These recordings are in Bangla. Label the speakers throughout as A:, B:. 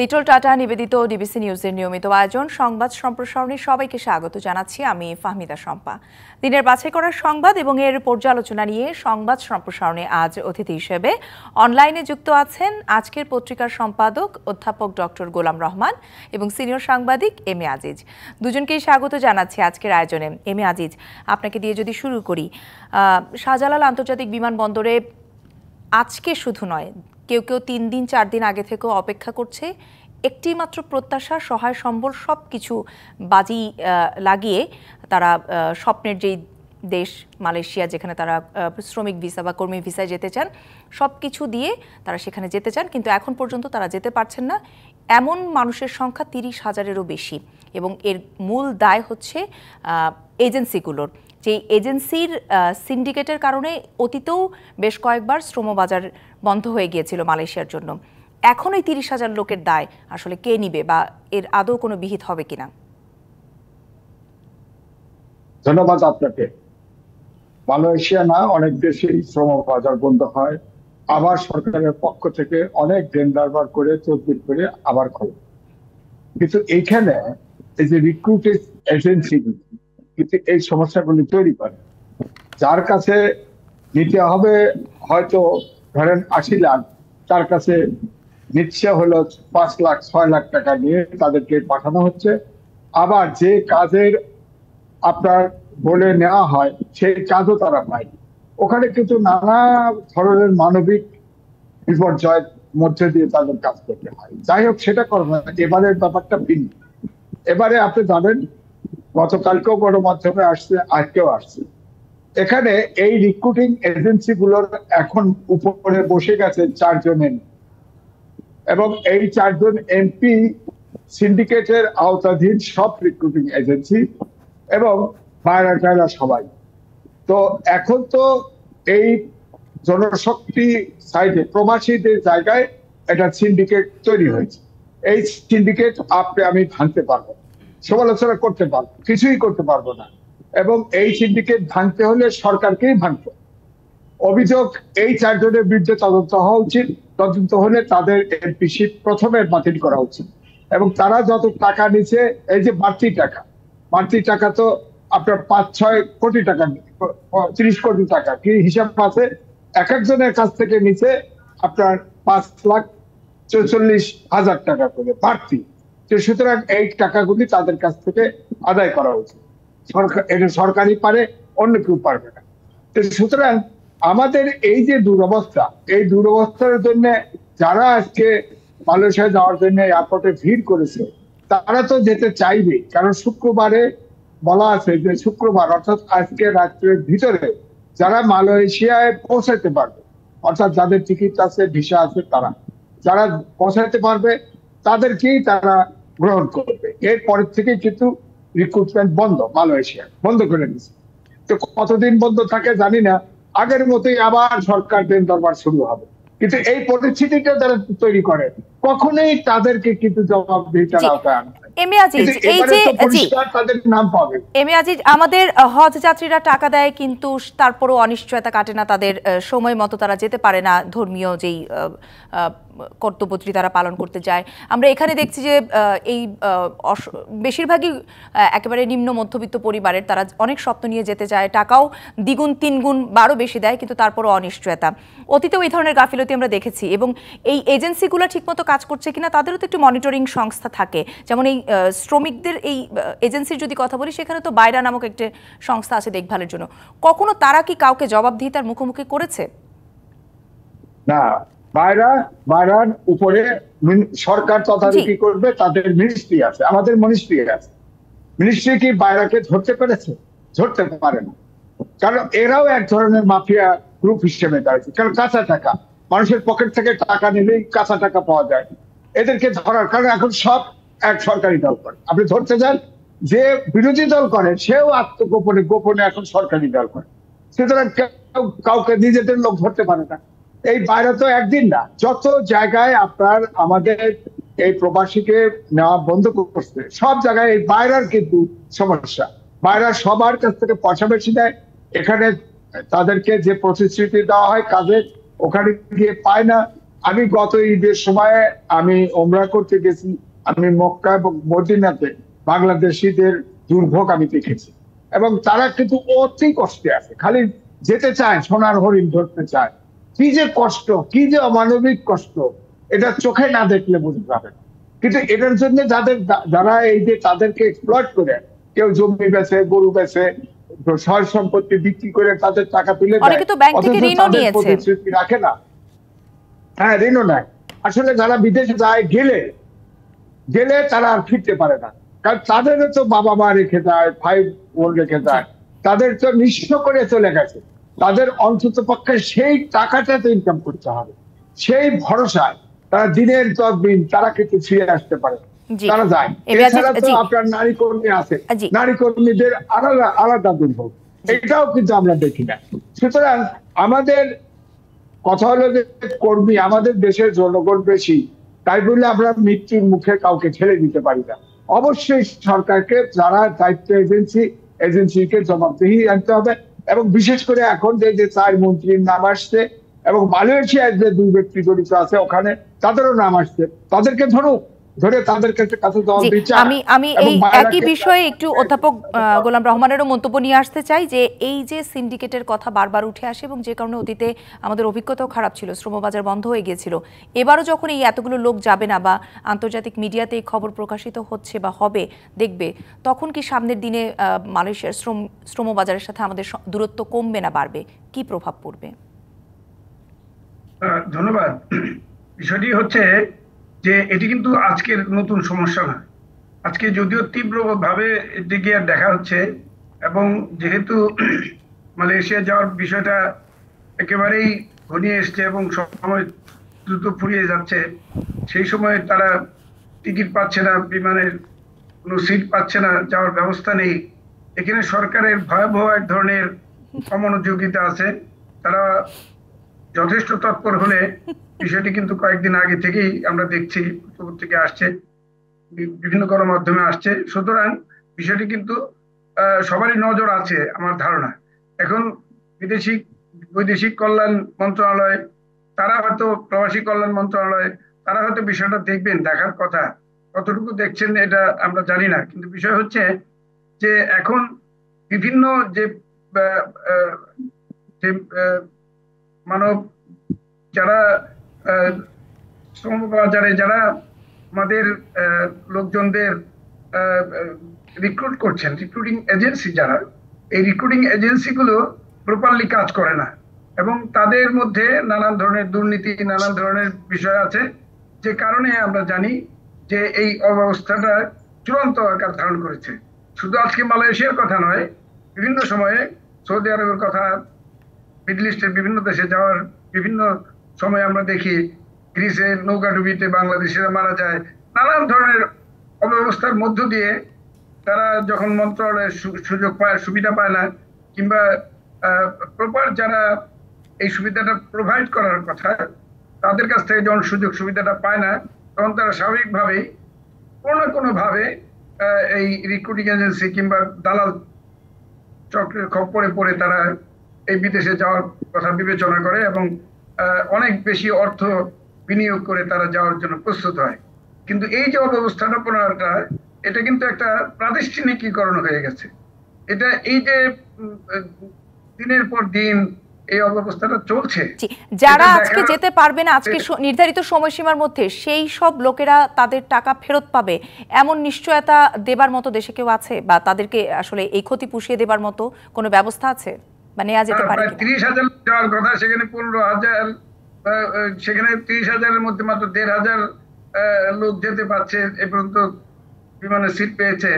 A: লিটল টাটা নিবেদিত ডিবিসি নিউজের নিয়মিত আয়োজন সংবাদ সম্প্রসারণে সবাইকে স্বাগত জানাচ্ছি। আমি ফাহমিদা শম্পা। দিনের বাছাই করা সংবাদ এবং এর পর্যালোচনা নিয়ে সংবাদ সম্প্রসারণে আজ অতিথি হিসেবে অনলাইনে যুক্ত আছেন আজকের পত্রিকার সম্পাদক অধ্যাপক ডক্টর গোলাম রহমান এবং সিনিয়র সাংবাদিক এম এ আজিজ। দুজনকেই স্বাগত জানাচ্ছি আজকের আয়োজনে। এম এ আজিজ, আপনাকে দিয়ে যদি শুরু করি, শাহজালাল আন্তর্জাতিক বিমানবন্দরে আজকে শুধু নয়, কেউ কেউ 3 দিন 4 দিন আগে থেকেও অপেক্ষা করছে। একটি মাত্র প্রত্যাশা, সহায় সম্বল সব কিছু বাজি লাগিয়ে তারা স্বপ্নের যেই দেশ মালয়েশিয়া, যেখানে তারা শ্রমিক ভিসা বা কর্মী ভিসায় যেতে চান, সব কিছু দিয়ে তারা সেখানে যেতে চান, কিন্তু এখন পর্যন্ত তারা যেতে পারছেন না। এমন মানুষের সংখ্যা 30,000-এরও বেশি এবং এর মূল দায় হচ্ছে এজেন্সিগুলোর। যে এজেন্সির সিন্ডিকেটের কারণে অতীতেও বেশ কয়েকবার শ্রমবাজার বন্ধ হয়ে গিয়েছিল মালয়েশিয়ার জন্য। এখন এই 30,000 লোকের দায় আসলে কে নিবে বা এর আদৌ কোনো বিহিত হবে কিনা?
B: ধন্যবাদ আপনাকে। মালয়েশিয়া না, অনেক দেশেই শ্রম বাজার বন্ধ হয়, আবার সরকারের পক্ষ থেকে অনেক টেন্ডার করে তদবির করে আবার খোলে। কিন্তু এইখানে এই যে রিক্রুটিং এজেন্সি কিন্তু এই সমস্যাগুলি তৈরি করে। যার কাছে নিতে হবে হয়তো ধরেন 80 লাখ, তার কাছে নিচ্ছে হলো 5 লাখ 6 লাখ টাকা নিয়ে তাদেরকে পাঠানো হচ্ছে। আবার যে কাজের আপনার বলে নেওয়া হয় সেই কাজও তারা পায়। ওখানে কিন্তু নানা ধরনের মানবিক বিপর্যয়ের মধ্যে দিয়ে তাদের কাজ করতে হয়। যাই হোক, সেটা করবো না, এবারের ব্যাপারটা ভিন্ন। এবারে আপনি জানেন, গতকালকেও গণমাধ্যমে আসছে, আজকেও আসছে। এখানে এই রিক্রুটিং এজেন্সি গুলোর এখন উপরে বসে গেছে 4 জন এমপি, এবং এই 4 জন এমপি সিন্ডিকেটের আওতাধীন সব রিক্রুটিং এজেন্সি এবং বাইরা সবাই। তো এখন তো এই জনশক্তি সাইডে প্রবাসীদের জায়গায় একটা সিন্ডিকেট তৈরি হয়েছে। এই সিন্ডিকেট আমি ভাঙতে পারবো, সমালোচনা করতে পারবো, কিছুই করতে পারবো না। এবং এই সিন্ডিকেট ভাঙতে হলে সরকারকেই ভাঙতে। অভিযোগ এই 4 জনের বিরুদ্ধে তদন্ত হওয়া উচিত। তদন্ত হলে তাদের এমপিশিপ প্রথমে বাতিল করা উচিত। এবং তারা যত টাকা নিচ্ছে, এই যে বাড়তি টাকা তো আপনার 5-6 কোটি টাকা, 30 কোটি টাকা কি হিসাব আছে, এক একজনের কাছ থেকে নিচে আপনার 5,44,000 টাকা করে বাড়তি। সুতরাং এই টাকাগুলি তাদের কাছ থেকে আদায় করা উচিত। এটা সরকারই পারে, অন্য কেউ পারবে না। সুতরাং আমাদের এই যে দুরবস্থা, এই দুরবস্থার জন্য যারা আজকে মালয়েশিয়া যাওয়ার জন্য এয়ারপোর্টে ভিড় করেছে, তারা তো যেতে চাইবে। কারণ শুক্রবারে বলা আছে যে শুক্রবার অর্থাৎ আজকে রাত্রের ভিতরে যারা মালয়েশিয়ায় পৌঁছাতে পারবে, অর্থাৎ যাদের টিকিট আছে, ভিসা আছে, তারা যারা পৌঁছাতে পারবে তাদেরকেই তারা গ্রহণ করবে। এরপরের থেকে কিন্তু রিক্রুটমেন্ট বন্ধ, মালয়েশিয়া বন্ধ করে দিচ্ছে। তো কতদিন বন্ধ থাকে জানি না, আগের মতোই আবার সরকার দরবার শুরু হবে। কিন্তু এই পরিস্থিতিটা যারা তৈরি করে, কখনোই তাদেরকে কিন্তু জবাবদিহিতার আওতায় আনবে।
A: আমাদের হজ যাত্রীরা টাকা দেয়, কিন্তু তারপরও অনিশ্চয়তা কাটে না তাদের, সময় মতো তারা যেতে পারে না ধর্মীয় যেই কর্তব্যটি তারা পালন করতে যায়। আমরা এখানে দেখছি যে এই বেশিরভাগই একেবারে নিম্ন মধ্যবিত্ত পরিবারের, তারা অনেক স্বপ্ন নিয়ে যেতে চায়, টাকাও দ্বিগুণ 3 গুণ 12 বেশি দেয়, কিন্তু তারপরও অনিশ্চয়তা। অতীতেও এই ধরনের গাফিলতি আমরা দেখেছি। এবং এই এজেন্সিগুলো ঠিকমতো কাজ করছে কিনা তাদেরও তো একটু মনিটরিং সংস্থা থাকে। যেমন এই শ্রমিকদের এই এজেন্সির যদি কথা বলি, সেখানে তো বাইরা নামক একটা সংস্থা আছে দেখভালের জন্য। কখনো তারা কি কাউকে জবাবদিহিতার মুখোমুখি করেছে?
B: না, বাইরার উপরে সরকার তদারকি করবে, তাদের মিনিস্ট্রি আছে, আমাদের মিনিস্ট্রি আছে। মিনিস্ট্রি কি বাইরাকে ধরতে পেরেছে? ধরতে পারে না, কারণ এরাও এক ধরনের মাফিয়া গ্রুপ হিসেবে দাঁড়িয়েছে। কারণ কাঁচা টাকা, মানুষের পকেট থেকে টাকা নিলেই কাঁচা টাকা পাওয়া যায়। এদেরকে ধরার কারণ এখন সব এক সরকারি দল করে। আপনি ধরতে যান, যে বিরোধী দল করে সেও গোপনে এখন সরকারি দল করে। সুতরাং কাউকে নিজেদের লোক ধরতে পারে না। এই বাইরে তো একদিন না, যত জায়গায় আপনার আমাদের এই প্রবাসীকে নেওয়া বন্ধ করছে, সব জায়গায় এই বাইরের কিন্তু সমস্যা। বাইরা সবার কাছ থেকে পয়সা বেশি দেয়। এখানে তাদেরকে যে প্রতিশ্রুতি দেওয়া হয় কাজের, ওখানে গিয়ে পায় না। আমি গত ঈদের সময় আমি ওমরা করতে গেছি, আমি মক্কা এবং মদিনাতে বাংলাদেশিদের দুর্ভোগ আমি দেখেছি, এবং তারা কিন্তু অতি কষ্টে আছে, খালি যেতে চায়, সোনার হরিণ ধরতে চায়। কি যে কষ্ট, কি যে অমানবিক কষ্ট, এটা চোখে না দেখলে বুঝতে পারবে না। কিন্তু এটার জন্য যারা এই যে তাদেরকে এক্সপ্লয়েট করে, কেউ জমি বেচে, গরু বেচে, সয় সম্পত্তি বিক্রি করে তাদের টাকা তুলে দেয়,
A: অনেকে তো ব্যাংক থেকে
B: অথচ
A: ঋণও
B: তাদের
A: নিয়েছে।
B: প্রতিশ্রুতি রাখে না। হ্যাঁ, ঋণও নেয়। আসলে যারা বিদেশে যায়, গেলে তারা আর ফিরতে পারে না, কারণ তাদেরও তো বাবা মা রেখে যায়, ভাই বোন রেখে যায়, তাদের তো নিঃস্ব করে চলে গেছে। তাদের অন্তত পক্ষে সেই টাকাটা তো ইনকাম করতে হবে, সেই ভরসায় তারা দিনের পর দিন তারা কিন্তু ফিরে আসতে পারে,
A: জি
B: তারা যায়। এছাড়া তো আপনার নারী কর্মী আছে, নারী কর্মীদের আলাদা আলাদা দুর্ভোগ, এটাও কিন্তু আমরা দেখি না। সুতরাং আমাদের কথা হলো যে কর্মী আমাদের দেশের জনগণ বেশি, তাই বলে আমরা মৃত্যুর মুখে কাউকে ঠেলে দিতে পারি না। অবশ্যই সরকারকে, যারা দায়িত্ব এজেন্সিকে জবাবদিহি আনতে হবে, এবং বিশেষ করে এখন যে 4 মন্ত্রীর নাম আসছে এবং মালয়েশিয়ার যে 2 ব্যক্তি জড়িত আছে ওখানে, তাদেরও নাম আসছে, তাদেরকে ধরে তাদের কাছে বিচার।
A: আমি এই একই বিষয়ে একটু অধ্যাপক গোলাম রহমানেরও মন্তব্য নিয়ে আসতে চাই, যে এই যে সিন্ডিকেটের কথা বারবার উঠে আসে এবং যে কারণে অতীতে আমাদের অভিজ্ঞতাও খারাপ ছিল, শ্রমবাজার বন্ধ হয়ে গিয়েছিল। এবারও যখন এই এতগুলো লোক যাবে না বা আন্তর্জাতিক মিডিয়াতে এই খবর প্রকাশিত হচ্ছে বা হবে দেখবে, তখন কি সামনের দিনে মালয়েশিয়ার শ্রমবাজারের সাথে আমাদের দূরত্ব কমবে না বাড়বে? কি প্রভাব পড়বে?
C: ধন্যবাদ। বিষয়টি হচ্ছে যে এটি কিন্তু আজকের নতুন সমস্যা না। আজকে যদিও তীব্রভাবে এদিকে দেখা হচ্ছে, এবং যেহেতু মালয়েশিয়া যাওয়ার বিষয়টা একেবারেই ঘনিয়ে এসছে এবং সময় দ্রুত ফুরিয়ে যাচ্ছে, সেই সময় তারা টিকিট পাচ্ছে না, বিমানের কোনো সিট পাচ্ছে না, যাওয়ার ব্যবস্থা নেই। এখানে সরকারের ভয়াবহ এক ধরনের অমনোযোগিতা আছে। তারা যথেষ্ট তৎপর হলে বিষয়টি কিন্তু কয়েকদিন আগে থেকেই আমরা দেখছি, পত্রিকা আসছে, বিভিন্ন গণমাধ্যমে আসছে। সুতরাং বিষয়টি কিন্তু সবারই নজর আছে আমার ধারণা। এখন বৈদেশিক কল্যাণ মন্ত্রণালয়, তারা হয়তো প্রবাসী কল্যাণ মন্ত্রণালয়, তারা হয়তো বিষয়টা দেখবেন, দেখার কথা। কতটুকু দেখছেন এটা আমরা জানি না, কিন্তু বিষয় হচ্ছে যে এখন বিভিন্ন যে মানব যারা শ্রমবাজারে যারা আমাদের লোকজনদের রিক্রুট করছেন, রিক্রুটিং এজেন্সি যারা, এই রিক্রুটিং এজেন্সিগুলো প্রপারলি কাজ করে না, এবং তাদের মধ্যে নানান ধরনের দুর্নীতি, নানান ধরনের বিষয় আছে, যে কারণে আমরা জানি যে এই অব্যবস্থাটা চূড়ান্ত আকার ধারণ করেছে। শুধু আজকে মালয়েশিয়ার কথা নয়, বিভিন্ন সময়ে সৌদি আরবের কথা, মিডল ইস্টের বিভিন্ন দেশে যাওয়ার বিভিন্ন সময় আমরা দেখি, গ্রিসে নৌকাডুবিতে বাংলাদেশিরা মারা যায়। নানান ধরনের অব্যবস্থার মধ্য দিয়ে তারা যখন মন্ত্রণালয়ের সুযোগ পায়, সুবিধা পায় না, কিংবা প্রপার যারা এই সুবিধাটা প্রোভাইড করার কথা, তাদের কাছ থেকে যখন সুযোগ সুবিধাটা পায় না, তখন তারা স্বাভাবিকভাবেই কোনো না কোনো ভাবে এই রিক্রুটিং এজেন্সি কিংবা দালাল চক্রের খপ্পরে পড়ে তারা এই বিদেশে যাওয়ার কথা বিবেচনা করে, এবং অনেক বেশি অর্থ বিনিয়োগ করে তারা যাওয়ার জন্য প্রস্তুত হয়। কিন্তু এই যে অব্যবস্থাপনাটা, এটা কিন্তু একটা প্রাতিষ্ঠানিকীকরণ হয়ে গেছে। এটা এই যে দিনের পর দিন এই অব্যবস্থাটা চলছে,
A: যারা আজকে যেতে পারবে না আজকে নির্ধারিত সময়সীমার মধ্যে, সেই সব লোকেরা তাদের টাকা ফেরত পাবে এমন নিশ্চয়তা দেবার মতো দেশে কেউ আছে, বা তাদেরকে আসলে এই ক্ষতি পুষিয়ে দেবার মতো কোনো ব্যবস্থা আছে বা নেওয়া যেতে পারে?
C: 30,000 যাওয়ার কথা, সেখানে 15,000, সেখানে 30,000-এর মধ্যে মাত্র 1,500 লোক যেতে পারছে, এ পর্যন্ত বিমানে সিট পেয়েছে।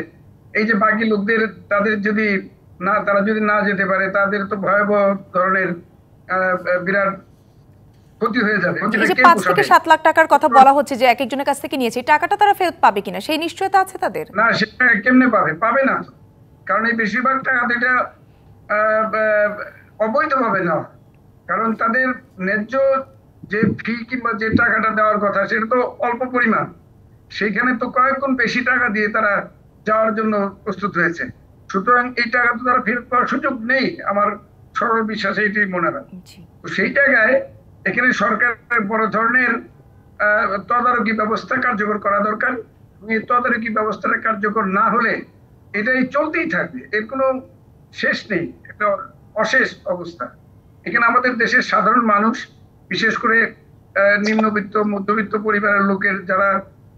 C: এই যে বাকি লোকদের, তারা যদি না যেতে পারে, তাদের তো ভয়াবহ ধরনের বিরাট ক্ষতি হয়ে যাবে।
A: এই যে 5 থেকে 7 লাখ টাকার কথা বলা হচ্ছে যে এক একজনের কাছ থেকে নিয়েছে, টাকাটা তারা ফেরত পাবে কিনা সেই নিশ্চয়তা আছে তাদের?
C: না, সেটা কেমনে পাবে না, কারণ এই বেশিরভাগ টাকা এটা অবৈধভাবে নেওয়া। কারণ তাদের ন্যায্য যে ফি কিংবা যে টাকাটা দেওয়ার কথা, সেটা তো অল্প পরিমাণ, সেখানে তো কয়েক গুণ বেশি টাকা দিয়ে তারা যাওয়ার জন্য প্রস্তুত হয়েছে। সুতরাং এই টাকা তো তারা ফেরত পাওয়ার সুযোগ নেই, আমার সরল বিশ্বাস এইটাই মনে হয়। তো সেই জায়গায় এখানে সরকারের বড় ধরনের তদারকি ব্যবস্থা কার্যকর করা দরকার। এই তদারকি ব্যবস্থাটা কার্যকর না হলে এটাই চলতেই থাকবে, এর কোনো শেষ নেই, একটা অশেষ অবস্থা। এখানে আমাদের দেশের সাধারণ মানুষ, বিশেষ করে নিম্নবিত্ত মধ্যবিত্ত পরিবারের লোকের যারা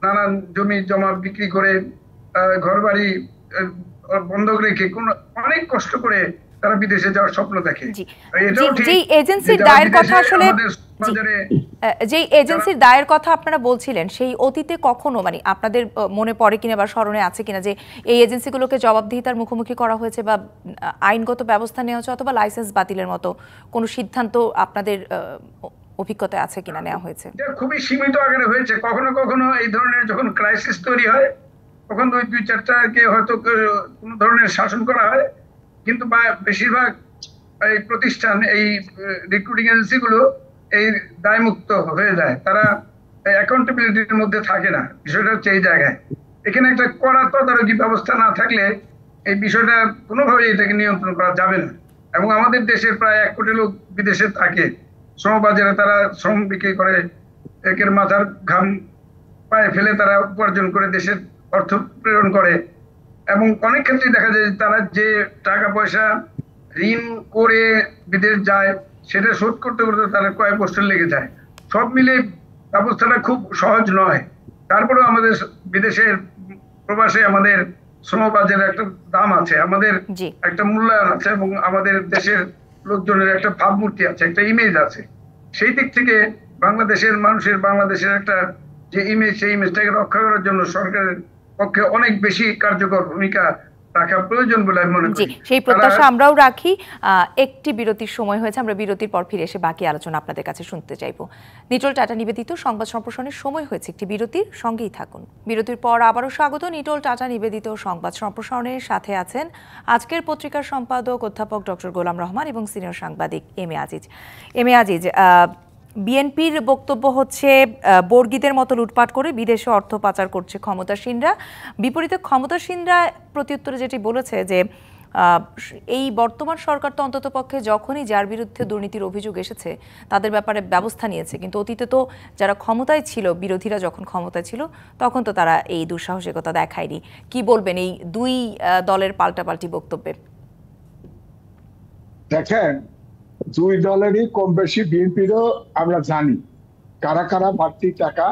C: নানান জমি জমা বিক্রি করে ঘরবাড়ি বন্ধক রেখে অনেক কষ্ট করে তারা বিদেশে যাওয়ার স্বপ্ন দেখে।
A: যেই এজেন্সির দায়ের কথা আসলে যেই এজেন্সির দায়ের কথা আপনারা বলছিলেন, সেই অতীতে কখনো মানে আপনাদের মনে পড়ে কিনা বা স্মরণে আছে কিনা যে এই এজেন্সিগুলোকে জবাবদিহিতার মুখোমুখি করা হয়েছে বা আইনগত ব্যবস্থা নেওয়া হয়েছে অথবা লাইসেন্স বাতিলের মতো কোনো সিদ্ধান্ত আপনাদের অভিজ্ঞতায় আছে কিনা নেওয়া হয়েছে?
C: খুবই সীমিত আকারে হয়েছে। কখনো কখনো এই ধরনের যখন ক্রাইসিস তৈরি হয় তখন দুই চারটাকে হয়তো কোনো ধরনের শাসন করা হয়, কিন্তু বেশিরভাগ এই প্রতিষ্ঠান, এই রিক্রুটিং এজেন্সি গুলো এই দায়মুক্ত হয়ে যায়, তারা অ্যাকাউন্টেবিলিটির মধ্যে থাকে না। বিষয়টা হচ্ছে এই জায়গায়, এখানে একটা কড়া তদারকি ব্যবস্থা না থাকলে এই বিষয়টা কোনোভাবে এটাকে নিয়ন্ত্রণ করা যাবে না। এবং আমাদের দেশের প্রায় 1 কোটি লোক বিদেশে থাকে, শ্রমবাজারে তারা শ্রম বিক্রি করে, একের মাথার ঘাম পায়ে ফেলে তারা উপার্জন করে দেশের অর্থ প্রেরণ করে। এবং অনেক ক্ষেত্রে দেখা যায় তারা যে টাকা পয়সা ঋণ করে বিদেশ যায় সেটা শোধ করতে করতে তারা কয়েক বছর লেগে যায়। সব মিলে ব্যবস্থাটা খুব সহজ নয়। তারপরেও আমাদের বিদেশের প্রবাসে আমাদের শ্রমবাজারে একটা দাম আছে, আমাদের একটা মূল্যায়ন আছে, এবং আমাদের দেশের লোকজনের একটা ভাবমূর্তি আছে, একটা ইমেজ আছে। সেই দিক থেকে বাংলাদেশের মানুষের বাংলাদেশের একটা যে ইমেজ, সেই ইমেজটাকে রক্ষা করার জন্য সরকারের পক্ষে অনেক বেশি কার্যকর ভূমিকা রাখা প্রয়োজন বলে আমি মনে করি।
A: সেই প্রত্যাশা আমরাও রাখি। একটি বিরতির সময় হয়েছে, আমরা বিরতির পর ফিরে এসে বাকি আলোচনা আপনাদের কাছে শুনতে চাইবো। নিটোল টাটা নিবেদিত সংবাদ সম্প্রসারণের সময় হয়েছে একটি বিরতির, সঙ্গেই থাকুন। বিরতির পর আবারও স্বাগত নিটোল টাটা নিবেদিত সংবাদ সম্প্রসারণের সাথে আছেন আজকের পত্রিকার সম্পাদক অধ্যাপক ডক্টর গোলাম রহমান এবং সিনিয়র সাংবাদিক M A Aziz. M A Aziz, বিএনপির বক্তব্য হচ্ছে বর্গীদের মতো লুটপাট করে বিদেশে অর্থ পাচার করছে ক্ষমতাসীনরা। বিপরীতে ক্ষমতাসীনরা প্রত্যুত্তরে যেটি বলেছে যে এই বর্তমান সরকার তো অন্তত পক্ষে যখনই যার বিরুদ্ধে দুর্নীতির অভিযোগ এসেছে তাদের ব্যাপারে ব্যবস্থা নিয়েছে, কিন্তু অতীতে তো যারা ক্ষমতায় ছিল, বিরোধীরা যখন ক্ষমতায় ছিল তখন তো তারা এই দুঃসাহসিকতা দেখায়নি। কি বলবেন এই দুই দলের পাল্টাপাল্টি বক্তব্যে?
B: দেখেন, দুই দলেরই কম বেশি, বিএনপিরও আমরা জানি কারা কারা বাড়তি টাকা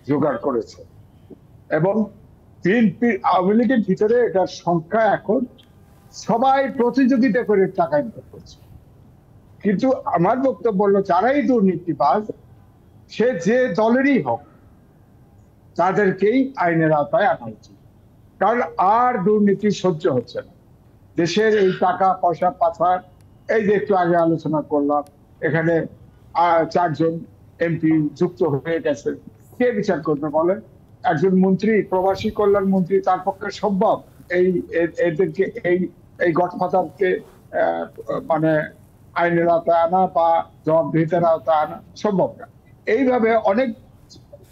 B: জোগাড় করেছে, এবং বিএনপি আওয়ামী লীগের ভিতরে এটার সংখ্যা এখন সবাই প্রতিযোগিতা করে টাকা ইনকাম করছে। কিন্তু আমার বক্তব্য হলো, যারাই দুর্নীতিবাজ সে যে দলেরই হোক তাদেরকেই আইনের আওতায় আনা উচিত, কারণ আর দুর্নীতি সহ্য হচ্ছে না। দেশের এই টাকা পয়সা পাচার, এই যে একটু আগে আলোচনা করলাম, এখানে 4 জন এমপি যুক্ত হয়ে গেছে, কে বিচার করবে বলেন? একজন মন্ত্রী, প্রবাসী কল্যাণ মন্ত্রী, তার পক্ষে সম্ভব এই এদেরকে এই গডফাদারকে মানে আইনের আওতায় আনা বা জবাবদিহিতার আওতায় আনা সম্ভব না। এইভাবে অনেক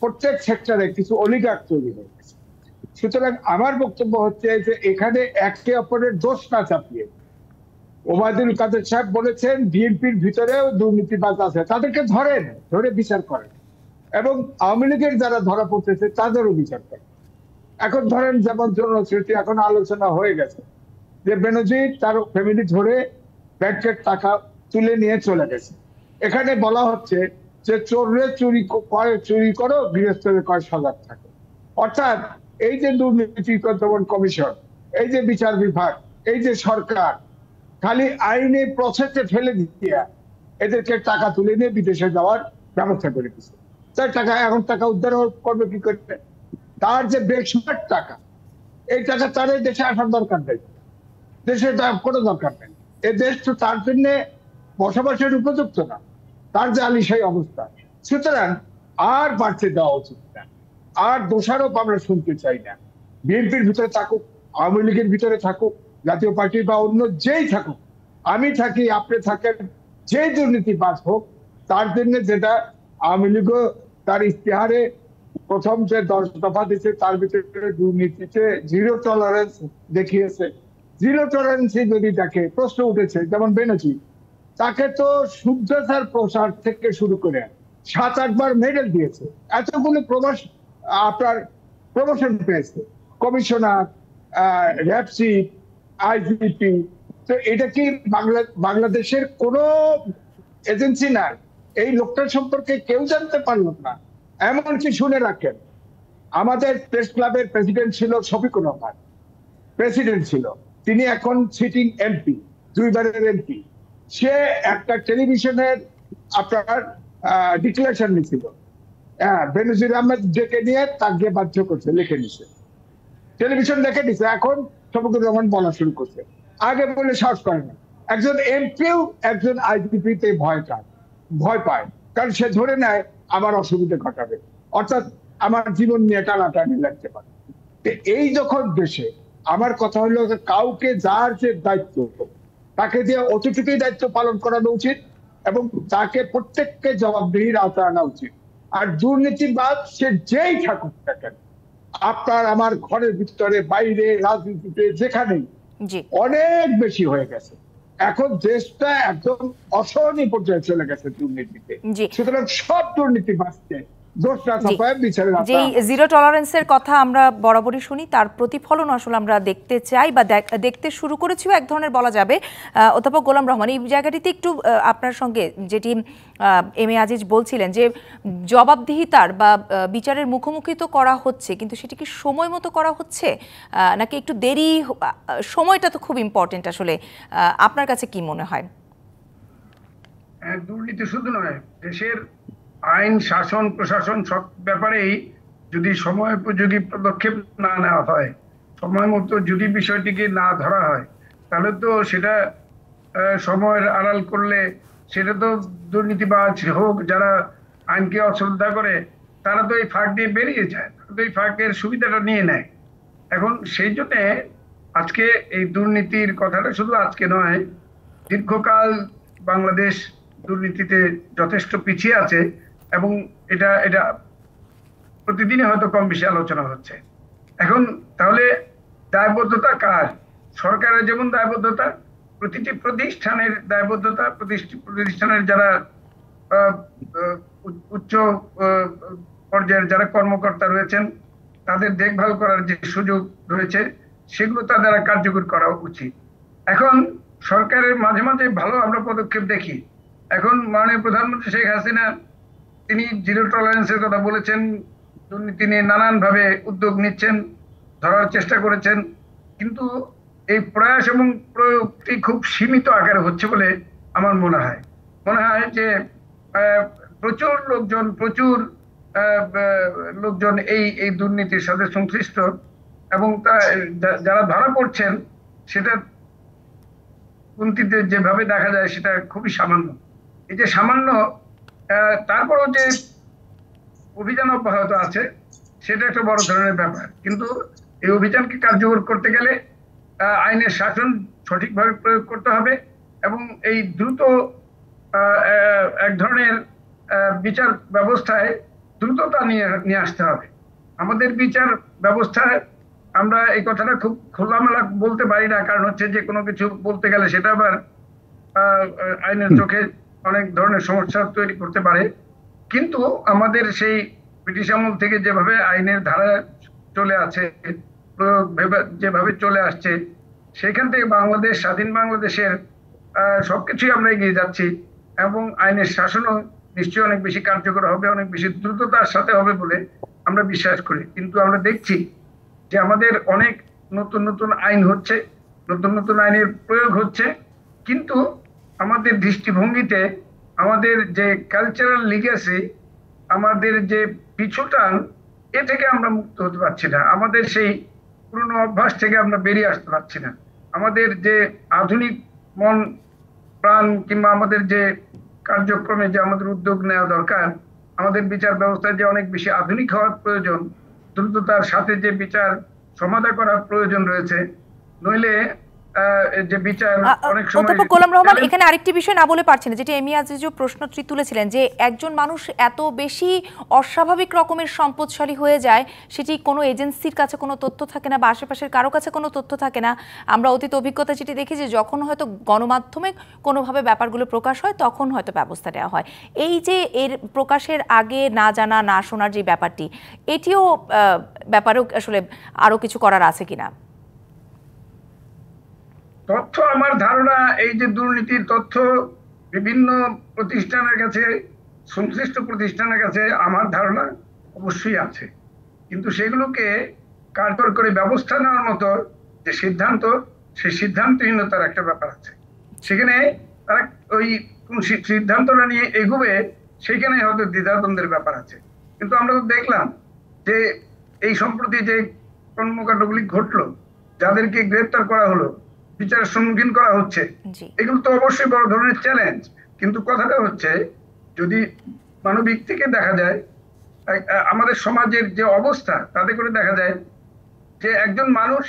B: প্রত্যেক সেক্টরে কিছু অলিগার্ড তৈরি হয়ে গেছে। সুতরাং আমার বক্তব্য হচ্ছে যে এখানে একে অপরের দোষ না চাপিয়ে, ওবায়দুল কাদের সাহেব বলেছেন বিএনপির ভিতরেও দুর্নীতিবাজ আছে, তাদেরকে ধরে বিচার করেন, এবং আওয়ামী লীগের যারা ধরা পড়তেছে তাদেরও বিচার করেন। এখন ধরেন যেমন জনশ্রুতি এখন আলোচনা হয়ে গেছে যে বেনজির তার ফ্যামিলি ধরে ব্যাংকের টাকা তুলে নিয়ে চলে গেছে। এখানে বলা হচ্ছে যে চোরে চুরি করো, গৃহস্থের কয় সজাগ থাকে। অর্থাৎ এই যে দুর্নীতি দমন কমিশন, এই যে বিচার বিভাগ, এই যে সরকার খালি আইনে প্রসেসে ফেলে দিয়ে এদেরকে টাকা তুলে নিয়ে বিদেশে যাওয়ার ব্যবস্থা করে দিচ্ছে। তার টাকা এখন টাকা উদ্ধার করবে কি করবে? তার যে বেশিরভাগ টাকা, এই টাকা তার এই দেশে আসার দরকার নেই, দেশে কোনো দরকার নেই। এই দেশ তো তার জন্য বসবাসের উপযুক্ত না, তার যে আলিশাই অবস্থা। সুতরাং আর বাড়তে দেওয়া উচিত না, আর দোষারোপ আমরা শুনতে চাই না। বিএনপির ভিতরে থাকুক, আওয়ামী লীগের ভিতরে থাকুক, জাতীয় পার্টি বা অন্য যেই থাকুক, আমি থাকি, আপনি থাকেন, যে দুর্নীতিবাজ হোক, তার জন্য যেটা আওয়ামী লীগও তার ইশতেহারে প্রথম যে 10 দফা দিচ্ছে তার ভিতরে দুর্নীতিতে জিরো টলারেন্স দেখিয়েছে। জিরো টলারেন্স যদি দেখে, প্রশ্ন উঠেছে যেমন বেনজির, তাকে তো শুদ্ধতার প্রসার থেকে শুরু করে 7-8 বার মেডেল দিয়েছে, এতগুলো আপনার প্রমোশন পেয়েছে, কমিশনার, র্যাপসি, আইজিপি। তো এটা কি বাংলাদেশের কোন এজেন্সি না এই লোকটার সম্পর্কে কেউ জানতে পারল না? এমনকি শুনে রাখেন, আমাদের প্রেস ক্লাবের প্রেসিডেন্ট ছিল শফিকুর রহমান, প্রেসিডেন্ট ছিল, তিনি এখন সিটিং এমপি, 2বারের এমপি। সে একটা টেলিভিশনের আপনার ডিক্লারেশন নিয়েছিল, বেনজির আহমেদ ডেকে নিয়ে তাকে বাধ্য করছে, লিখে নিছে, টেলিভিশন দেখে নিছে। এখন শফিকুর রহমান বলা শুরু করছে, আগে বলে সাহস করে না। একজন এমপিও একজন আইজিপিতে ভয় পায়, কারণ সে ধরে নেয় আমার অসুবিধা ঘটাবে, অর্থাৎ আমার জীবন নিয়ে টানাটানি লাগতে পারে। এই যখন দেশে, আমার কথা হলো কাউকে যার যে দায়িত্ব তাকে দিয়ে অতটুকুই দায়িত্ব পালন করানো উচিত এবং তাকে প্রত্যেককে জবাবদিহির আওতায় আনা উচিত। আর দুর্নীতিবাদ সে যেই থাকুক না কেন, আপনার আমার ঘরের ভিতরে বাইরে রাজনীতিতে যেখানেই অনেক বেশি হয়ে গেছে। এখন দেশটা একদম অসহনীয় পর্যায়ে চলে গেছে দুর্নীতিতে। সুতরাং সব দুর্নীতিবাদকে
A: যেই জিরো টলারেন্সের কথা আমরা বরাবরই শুনি, তার প্রতিফলন আসলে আমরা দেখতে চাই বা দেখতে শুরু করেছিও এক ধরনের বলা যাবে। অধ্যাপক গোলাম রহমান, এই জায়গাটিতে একটু আপনার সঙ্গে যেটি এম এ আজিজ বলছিলেন যে জবাবদিহিতার বা বিচারের মুখোমুখি তো করা হচ্ছে, কিন্তু সেটি কি সময় মতো করা হচ্ছে নাকি একটু দেরি? সময়টা তো খুব ইম্পর্টেন্ট আসলে, আপনার কাছে কি মনে হয়?
C: দুর্নীতি শুধু নয়, দেশের আইন শাসন প্রশাসন সব ব্যাপারেই যদি সময় উপযোগী পদক্ষেপ না নেওয়া হয়, সময় মতো যদি বিষয়টিকে না ধরা হয়, তাহলে তো সেটা সময়ের আড়াল করলে সেটা তো দুর্নীতিবাজ হোক, যারা আইনকে অশ্রদ্ধা করে, তারা তো এই ফাঁক দিয়ে বেরিয়ে যায়, তারা তো এই ফাঁকের সুবিধাটা নিয়ে নেয়। এখন সেই জন্য আজকে এই দুর্নীতির কথাটা শুধু আজকে নয়, দীর্ঘকাল বাংলাদেশ দুর্নীতিতে যথেষ্ট পিছিয়ে আছে এবং এটা প্রতিদিনই হয়তো কম বেশি আলোচনা হচ্ছে। এখন তাহলে দায়বদ্ধতা কার? সরকারের যেমন দায়বদ্ধতা, প্রতিটি প্রতিষ্ঠানের দায়বদ্ধতা, প্রতিষ্ঠানের যারা উচ্চ পর্যায়ের যারা কর্মকর্তা রয়েছেন, তাদের দেখভাল করার যে সুযোগ রয়েছে সেগুলো তাদের কার্যকর করা উচিত। এখন সরকারের মাঝে মাঝে ভালো আমরা পদক্ষেপ দেখি। এখন মাননীয় প্রধানমন্ত্রী শেখ হাসিনা তিনি জিরো টলারেন্সের কথা বলেছেন, দুর্নীতি নিয়ে নানানভাবে উদ্যোগ নিচ্ছেন, ধরার চেষ্টা করেছেন, কিন্তু এই প্রয়াস এবং প্রয়োগটি খুব সীমিত আকারে হচ্ছে বলে আমার মনে হয় যে প্রচুর লোকজন এই দুর্নীতির সাথে সংশ্লিষ্ট এবং যারা ধরা পড়ছেন সেটা গুনতিতে যেভাবে দেখা যায় সেটা খুবই সামান্য। এই যে সামান্য, তারপরও যে অভিযান অব্যাহত আছে সেটা একটা বড় ধরনের ব্যাপার। কিন্তু এই অভিযানকে কার্যকর করতে গেলে আইনের শাসন সঠিকভাবে প্রয়োগ করতে হবে এবং এই দ্রুত এক ধরনের বিচার ব্যবস্থায় দ্রুততা নিয়ে আসতে হবে। আমাদের বিচার ব্যবস্থায় আমরা এই কথাটা খুব খোলামেলা বলতে পারি না, কারণ হচ্ছে যে কোনো কিছু বলতে গেলে সেটা আবার আইনের চোখে অনেক ধরনের সমস্যা তৈরি করতে পারে। কিন্তু আমাদের সেই ব্রিটিশ আমল থেকে যেভাবে আইনের ধারা চলে আছে, যেভাবে চলে আসছে, সেখান থেকে বাংলাদেশ, স্বাধীন বাংলাদেশের সবকিছুই আমরা এগিয়ে যাচ্ছি এবং আইনের শাসনও নিশ্চয়ই অনেক বেশি কার্যকর হবে, অনেক বেশি দ্রুততার সাথে হবে বলে আমরা বিশ্বাস করি। কিন্তু আমরা দেখছি যে আমাদের অনেক নতুন নতুন আইন হচ্ছে, নতুন নতুন আইনের প্রয়োগ হচ্ছে, কিন্তু আমাদের দৃষ্টিভঙ্গিতে আমাদের যে কালচারাল লিগ্যাসি, আমাদের যে পিছুটান, এ থেকে আমরা মুক্ত হতে পারছি না। আমাদের সেই পুরনো অভ্যাস থেকে আমরা বেরিয়ে আসতে পারছি না। আমাদের যে আধুনিক মন প্রাণ কিংবা আমাদের যে কার্যক্রমে যে আমাদের উদ্যোগ নেওয়া দরকার, আমাদের বিচার ব্যবস্থায় যে অনেক বেশি আধুনিক হওয়ার প্রয়োজন, দ্রুততার সাথে যে বিচার সমাধা করার প্রয়োজন রয়েছে, নইলে যে বিচার অনেক সময়।
A: অধ্যাপক গোলাম রহমান, এখানে আরেকটি বিষয় না বলে পারছেন, যেটি এমি আজিজও প্রশ্নটি তুলেছিলেন, যে একজন মানুষ এত বেশি অস্বাভাবিক রকমের সম্পদশালী হয়ে যায়, সেটি কোনো এজেন্সির কাছে কোনো তথ্য থাকে না বা আশেপাশের কারো কাছে কোনো তথ্য থাকে না। আমরা অতীত অভিজ্ঞতা যেটি দেখি যে যখন হয়তো গণমাধ্যমে কোনোভাবে ব্যাপারগুলো প্রকাশ হয় তখন হয়তো ব্যবস্থা নেওয়া হয়। এই যে এর প্রকাশের আগে না জানা না শোনার যে ব্যাপারটি, এটিও ব্যাপারেও আসলে আরো কিছু করার আছে কিনা?
C: তথ্য, আমার ধারণা এই যে দুর্নীতির তথ্য বিভিন্ন প্রতিষ্ঠানের কাছে, সংশ্লিষ্ট প্রতিষ্ঠানের কাছে আমার ধারণা অবশ্যই আছে, কিন্তু সেগুলোকে কার্যকর করে ব্যবস্থা নেওয়ার মতো যে সিদ্ধান্ত, সেই সিদ্ধান্তহীনতার একটা ব্যাপার আছে। সেখানে তারা ওই কোন সিদ্ধান্তটা নিয়ে এগোবে, সেখানে হয়তো দ্বিধাদ্বন্দ্বের ব্যাপার আছে। কিন্তু আমরা তো দেখলাম যে এই সম্প্রতি যে কর্মকাণ্ডগুলি ঘটলো, যাদেরকে গ্রেপ্তার করা হলো, বিচারের সম্মুখীন করা হচ্ছে, এগুলো তো অবশ্যই বড় ধরনের চ্যালেঞ্জ। কিন্তু কথাটা হচ্ছে, যদি মানবিক থেকে দেখা যায়, আমাদের সমাজের যে অবস্থা, তাতে করে দেখা যায় যে একজন মানুষ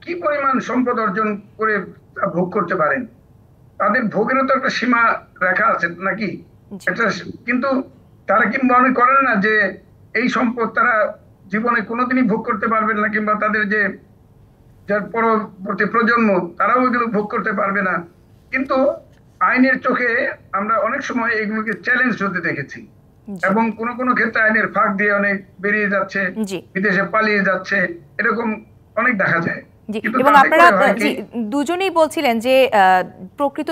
C: কি পরিমাণ সম্পদ অর্জন করে ভোগ করতে পারেন, তাদের ভোগেরও তো একটা সীমা রেখা আছে নাকি? কিন্তু তারা কি মনে করেন না যে এই সম্পদ তারা জীবনে কোনোদিনই ভোগ করতে পারবেন না, কিংবা তাদের যে যার পরবর্তী প্রজন্ম তারাও এগুলো ভোগ করতে পারবে না। কিন্তু আইনের চোখে আমরা অনেক সময় এগুলোকে চ্যালেঞ্জ হতে দেখেছি, এবং কোনো কোনো ক্ষেত্রে আইনের ফাঁক দিয়ে অনেক বেরিয়ে যাচ্ছে, বিদেশে পালিয়ে যাচ্ছে, এরকম অনেক দেখা যায়।
A: এবং আপনারা দুজনেই বলছিলেন যে প্রকৃত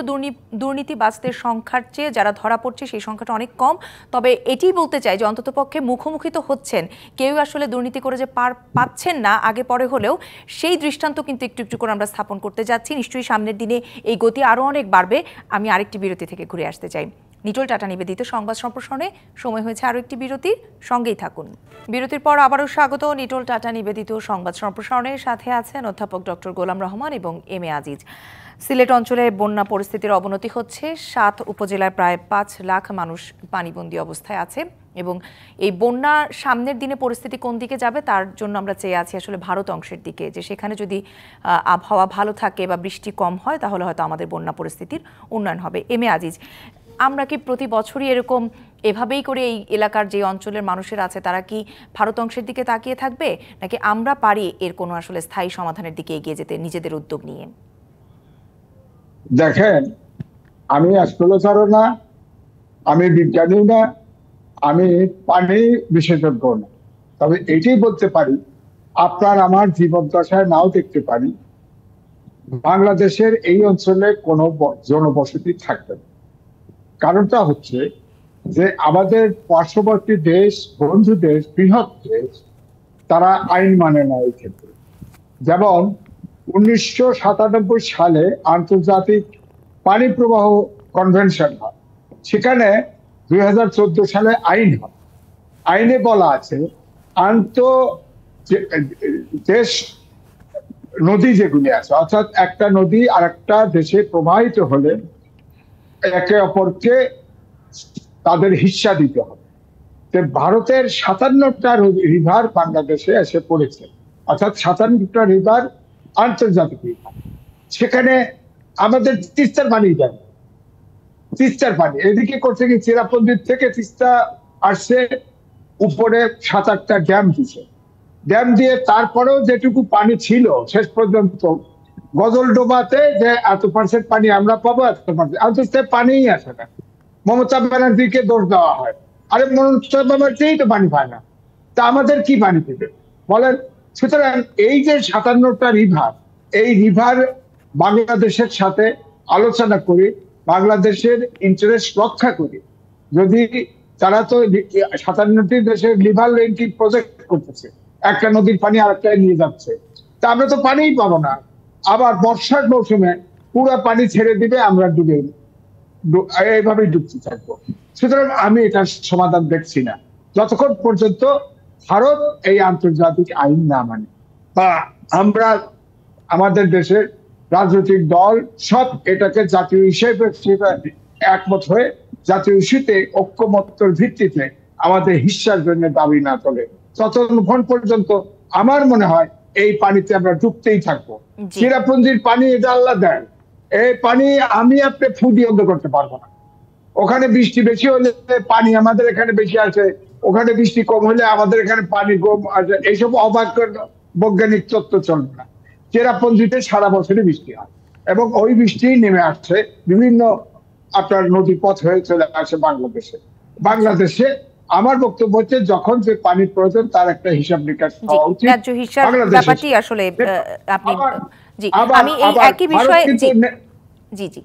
A: দুর্নীতিবাজদের সংখ্যার চেয়ে যারা ধরা পড়ছে সেই সংখ্যাটা অনেক কম। তবে এটি বলতে চাই যে অন্ততপক্ষে মুখোমুখি তো হচ্ছেন, কেউ আসলে দুর্নীতি করে যে পার পাচ্ছেন না আগে পরে হলেও, সেই দৃষ্টান্ত কিন্তু একটু একটু করে আমরা স্থাপন করতে যাচ্ছি। নিশ্চয়ই সামনের দিনে এই গতি আরও অনেক বাড়বে। আমি আরেকটি বিরতি থেকে ঘুরে আসতে চাই। নিটোল টাটা নিবেদিত সংবাদ সম্প্রসারণে সময় হয়েছে আরও একটি বিরতির, সঙ্গেই থাকুন। বিরতির পর আবারও স্বাগত নিটোল টাটা নিবেদিত সংবাদ সম্প্রসারণের সাথে আছেন অধ্যাপক ডক্টর গোলাম রহমান এবং এম এ আজিজ। সিলেট অঞ্চলে বন্যা পরিস্থিতির অবনতি হচ্ছে। 7 উপজেলার প্রায় 5 লাখ মানুষ পানিবন্দী অবস্থায় আছে এবং এই বন্যা সামনের দিনে পরিস্থিতি কোন দিকে যাবে তার জন্য আমরা চেয়ে আছি আসলে ভারত অংশের দিকে, যে সেখানে যদি আবহাওয়া ভালো থাকে বা বৃষ্টি কম হয় তাহলে হয়তো আমাদের বন্যা পরিস্থিতির উন্নয়ন হবে। এম এ আজিজ, আমরা কি প্রতি বছরই এরকম এভাবেই করে এই এলাকার যে অঞ্চলের মানুষেরা আছে তারা কি ভারত অংশের দিকে তাকিয়ে থাকবে, নাকি আমরা পারি এর কোনো আসলে স্থায়ী সমাধানের দিকে এগিয়ে যেতে নিজেদের উদ্যোগ নিয়ে?
B: দেখেন, আমি অ্যাস্ট্রোলজারও না, আমি বিজ্ঞানী না, আমি পানি বিশেষজ্ঞ না। তবে এটাই বলতে পারি, আপনার আমার জীবদ্দশায় নাও দেখতে পারি বাংলাদেশের এই অঞ্চলে কোনো জনবসতি থাকবে না। কারণটা হচ্ছে যে আমাদের পার্শ্ববর্তী দেশ, বন্ধু দেশ, বৃহৎ দেশ, তারা আইন মানে না এই ক্ষেত্রে। যেমন 1997 সালে আন্তর্জাতিক পানি প্রবাহ কনভেনশন হয়, সেখানে 2014 সালে আইন হয়। আইনে বলা আছে দেশ নদী যেগুলি আছে, অর্থাৎ একটা নদী আর একটা দেশে প্রবাহিত হলে একে অপরকে তাদের হিস্সা দিতে হবে। ভারতের 57টা রিভার বাংলাদেশে এসে পড়েছে, অর্থাৎ 57টা রিভার আন্তর্জাতিক রিভার। সেখানে আমাদের তিস্তার পানি দেন, তিস্তার পানি এদিকে করতে গিয়ে চিরাপল্লীর থেকে তিস্তা আসছে, উপরে 7-8টা ড্যাম দিছে, ড্যাম দিয়ে তারপরেও যেটুকু পানি ছিল শেষ পর্যন্ত গজলডোবাতে যে এত পার্সেন্ট পানি আমরা পাবো, এত পার্সেন্ট, অথচ পানিই আসে না। মমতা ব্যানার্জিকে দোষ দেওয়া হয়, আরে মমতা ব্যানার্জিই তো পানি পায় না, তা আমাদের কি পানি পেবে বলেন? সুতরাং এই যে 57টা রিভার, এই রিভার বাংলাদেশের সাথে আলোচনা করি, বাংলাদেশের ইন্টারেস্ট রক্ষা করি। যদি তারা তো 57টি দেশের লিভার লিঙ্কিং প্রজেক্ট করতেছে, একটা নদীর পানি আরেকটায় নিয়ে যাচ্ছে, তা আমরা তো পানিই পাবো না। আবার বর্ষার মৌসুমে পুরো পানি ছেড়ে দিবে, আমরা ডুবে এইভাবেই ডুবতে থাকবো। সুতরাং আমি এটার সমাধান দেখছি না যতক্ষণ পর্যন্ত ভারত এই আন্তর্জাতিক আইন না মানে, বা আমরা আমাদের দেশের রাজনৈতিক দল সব এটাকে জাতীয় হিসেবে একমত হয়ে জাতীয় ইস্যুতে ঐক্যমত্যের ভিত্তিতে আমাদের হিস্সার জন্য দাবি না তোলে, ততক্ষণ পর্যন্ত আমার মনে হয় এই পানিতে আমরা ডুবতেই থাকবো।
A: জি।
B: চিরাপুঞ্জির পানি এটা আল্লাহ দেন, এই পানি আমি আপনি ফুটি অন্ধ করতে পারবো না। ওখানে বৃষ্টি বেশি হলে পানি আমাদের এখানে বেশি আসে, ওখানে বৃষ্টি কম হলে আমাদের এখানে পানি কম আসে, এইসব অবাক বৈজ্ঞানিক তত্ত্ব চলবে না। চেরাপুঞ্জিতে সারা বছরই বৃষ্টি হয় এবং ওই বৃষ্টি নেমে আসছে বিভিন্ন আপনার নদী পথ হয়ে চলে আসে বাংলাদেশে। আমার বক্তব্য হচ্ছে যখন যে পানির প্রয়োজন তার একটা হিসাব নিকাশ হওয়া উচিত।
A: ন্যায্য হিসাব ব্যাপারটি আসলে আপনি জি আমি এই একই বিষয়ে জি জি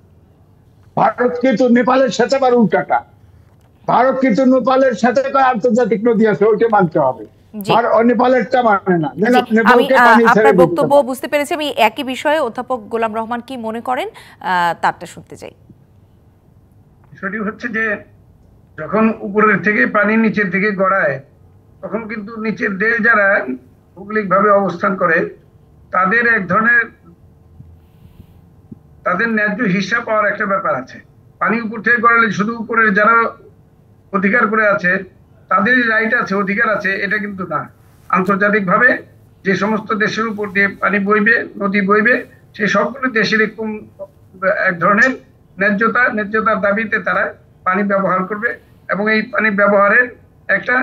B: ভারত কিন্তু নেপালের সাথে আবার উল্টাটা, ভারত কিন্তু নেপালের সাথে আন্তর্জাতিক নদী আছে, ওইটা মানতে হবে, নেপালেরটা মানে না।
A: আমি আপনার বক্তব্য বুঝতে পেরেছি। আমি একই বিষয়ে অধ্যাপক গোলাম রহমান কি মনে করেন তারটা শুনতে চাই।
C: বিষয়টি হচ্ছে যে যখন উপরের থেকে পানি নিচের দিকে গড়ায় তখন কিন্তু নিচের দেশ যারা ভৌগোলিকভাবে অবস্থান করে তাদের এক ধরনের তাদের ন্যায্য হিসাব পাওয়ার একটা ব্যাপার আছে। পানি উপর থেকে গড়ালে শুধু উপরের যারা অধিকার করে আছে তাদের রাইট আছে, অধিকার আছে, এটা কিন্তু না। আন্তর্জাতিকভাবে যে সমস্ত দেশের উপর দিয়ে পানি বইবে, নদী বইবে, সেই সবগুলো দেশের এক ধরনের ন্যায্যতার দাবিতে তারা পানি ব্যবহার করবে এবং এই পানি ব্যবহারের একটা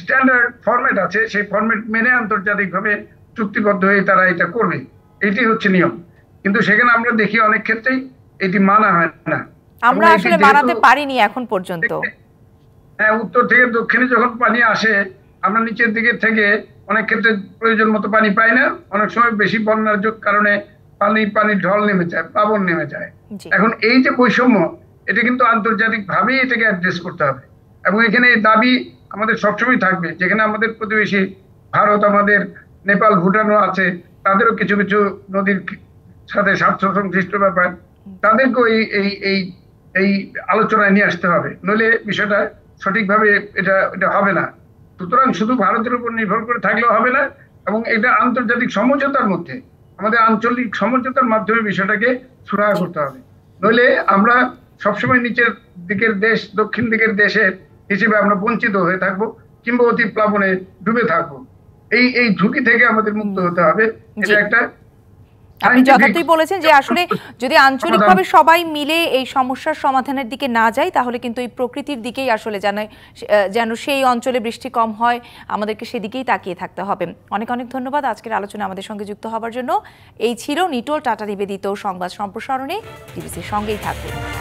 C: স্ট্যান্ডার্ড ফরম্যাট আছে, সেই ফরম্যাট মেনে আন্তর্জাতিকভাবে চুক্তিবদ্ধ হয়ে তারা এটা করবে। এটি হচ্ছে নিয়ম। কিন্তু সেখানে আমরা দেখি অনেক ক্ষেত্রেই এটি মানা হয় না।
A: আমরা আসলে মানাতে পারিনি এখন পর্যন্ত।
C: হ্যাঁ, উত্তর থেকে দক্ষিণে যখন পানি আসে আমরা নিচের দিকে থেকে অনেক ক্ষেত্রে প্রয়োজন মতো পানি পাই না। অনেক সময় বেশি বন্যার কারণে পানির ঢল নেমে যায়, প্লাবন নেমে যায়। এখন এই যে বৈষম্য, এটা কিন্তু আন্তর্জাতিক ভাবেই এটাকে অ্যাড্রেস করতে হবে এবং এখানে এই দাবি আমাদের সবসময় থাকবে। যেখানে আমাদের প্রতিবেশী ভারত, আমাদের নেপাল, ভুটানও আছে, তাদেরও কিছু কিছু নদীর সাথে স্বার্থ সংশ্লিষ্ট ব্যাপার, তাদেরকেও এই আলোচনায় নিয়ে আসতে হবে, নইলে বিষয়টা সঠিকভাবে এটা হবে না। সুতরাং শুধু ভারতের উপর নির্ভর করে থাকলেও হবে না এবং এটা আন্তর্জাতিক সমঝোতার মধ্যে, আমাদের আঞ্চলিক সমঝোতার মাধ্যমে বিষয়টাকে সুরাহা করতে হবে। নইলে আমরা সবসময় নিচের দিকের দেশ, দক্ষিণ দিকের দেশের হিসেবে আমরা বঞ্চিত হয়ে থাকবো কিংবা অতি প্লাবনে ডুবে থাকবো। এই ঝুঁকি থেকে আমাদের মুক্ত হতে হবে। এটা একটা
A: আপনি যথার্থই বলেছেন যে আসলে যদি আঞ্চলিকভাবে সবাই মিলে এই সমস্যার সমাধানের দিকে না যায় তাহলে কিন্তু এই প্রকৃতির দিকেই আসলে যেন সেই অঞ্চলে বৃষ্টি কম হয়, আমাদেরকে সেদিকেই তাকিয়ে থাকতে হবে। অনেক অনেক ধন্যবাদ আজকের আলোচনা আমাদের সঙ্গে যুক্ত হওয়ার জন্য। এই ছিল নিটোল টাটা নিবেদিত সংবাদ সম্প্রসারণে। ডিবিসির সঙ্গেই থাকবে।